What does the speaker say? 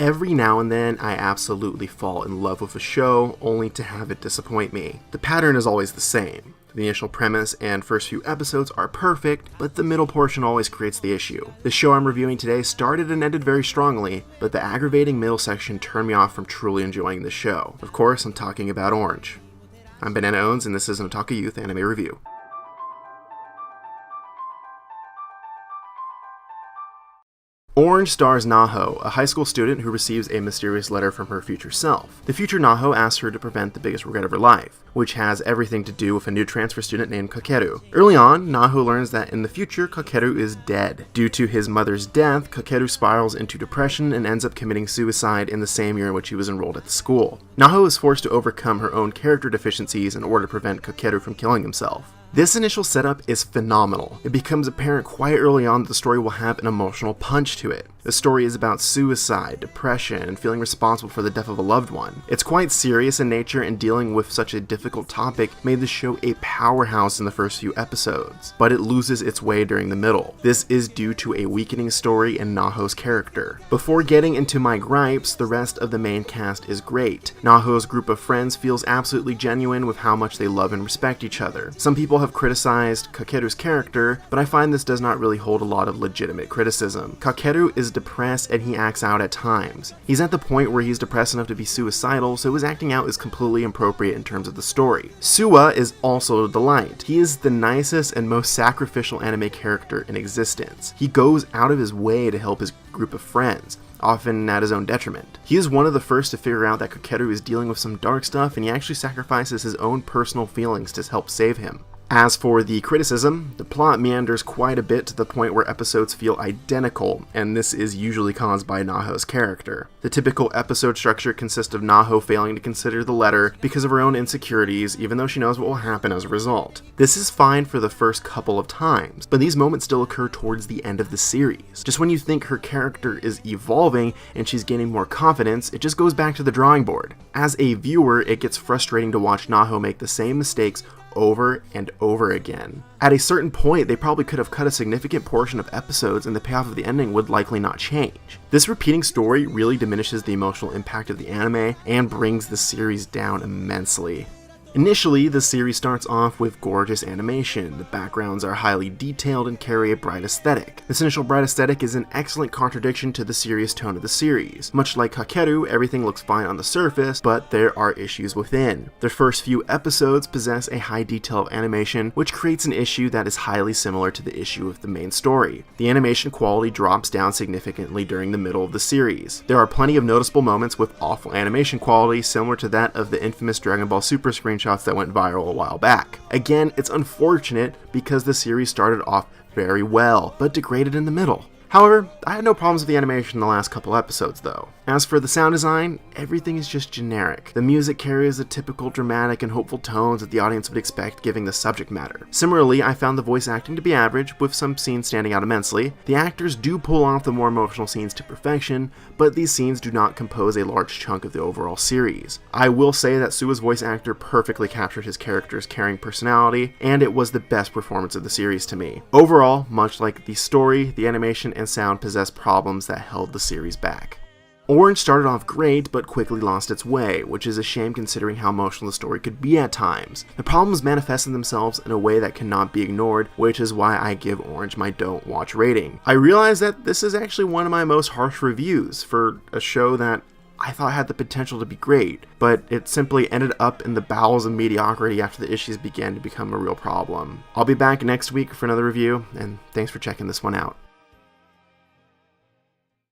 Every now and then, I absolutely fall in love with a show, only to have it disappoint me. The pattern is always the same. The initial premise and first few episodes are perfect, but the middle portion always creates the issue. The show I'm reviewing today started and ended very strongly, but the aggravating middle section turned me off from truly enjoying the show. Of course, I'm talking about Orange. I'm Banana Owens, and this is an Otaku Youth Anime Review. Orange stars Naho, a high school student who receives a mysterious letter from her future self. The future Naho asks her to prevent the biggest regret of her life, which has everything to do with a new transfer student named Kakeru. Early on, Naho learns that in the future, Kakeru is dead. Due to his mother's death, Kakeru spirals into depression and ends up committing suicide in the same year in which he was enrolled at the school. Naho is forced to overcome her own character deficiencies in order to prevent Kakeru from killing himself. This initial setup is phenomenal. It becomes apparent quite early on that the story will have an emotional punch to it. The story is about suicide, depression, and feeling responsible for the death of a loved one. It's quite serious in nature, and dealing with such a difficult topic made the show a powerhouse in the first few episodes, but it loses its way during the middle. This is due to a weakening story and Naho's character. Before getting into my gripes, the rest of the main cast is great. Naho's group of friends feels absolutely genuine with how much they love and respect each other. Some people have criticized Kakeru's character, but I find this does not really hold a lot of legitimate criticism. Kakeru is depressed and he acts out at times. He's at the point where he's depressed enough to be suicidal, so his acting out is completely appropriate in terms of the story. Suwa is also a delight. He is the nicest and most sacrificial anime character in existence. He goes out of his way to help his group of friends, often at his own detriment. He is one of the first to figure out that Kakeru is dealing with some dark stuff, and he actually sacrifices his own personal feelings to help save him. As for the criticism, the plot meanders quite a bit to the point where episodes feel identical, and this is usually caused by Naho's character. The typical episode structure consists of Naho failing to consider the letter because of her own insecurities, even though she knows what will happen as a result. This is fine for the first couple of times, but these moments still occur towards the end of the series. Just when you think her character is evolving and she's gaining more confidence, it just goes back to the drawing board. As a viewer, it gets frustrating to watch Naho make the same mistakes over and over again. At a certain point, they probably could have cut a significant portion of episodes and the payoff of the ending would likely not change. This repeating story really diminishes the emotional impact of the anime and brings the series down immensely. Initially, the series starts off with gorgeous animation. The backgrounds are highly detailed and carry a bright aesthetic. This initial bright aesthetic is an excellent contradiction to the serious tone of the series. Much like Kakeru, everything looks fine on the surface, but there are issues within. The first few episodes possess a high detail of animation, which creates an issue that is highly similar to the issue of the main story. The animation quality drops down significantly during the middle of the series. There are plenty of noticeable moments with awful animation quality, similar to that of the infamous Dragon Ball Super screenshots that went viral a while back. Again, it's unfortunate because the series started off very well, but degraded in the middle. However, I had no problems with the animation in the last couple episodes though. As for the sound design, everything is just generic. The music carries the typical dramatic and hopeful tones that the audience would expect given the subject matter. Similarly, I found the voice acting to be average, with some scenes standing out immensely. The actors do pull off the more emotional scenes to perfection, but these scenes do not compose a large chunk of the overall series. I will say that Suwa's voice actor perfectly captured his character's caring personality, and it was the best performance of the series to me. Overall, much like the story, the animation and sound possess problems that held the series back. Orange started off great, but quickly lost its way, which is a shame considering how emotional the story could be at times. The problems manifested themselves in a way that cannot be ignored, which is why I give Orange my don't watch rating. I realize that this is actually one of my most harsh reviews for a show that I thought had the potential to be great, but it simply ended up in the bowels of mediocrity after the issues began to become a real problem. I'll be back next week for another review, and thanks for checking this one out.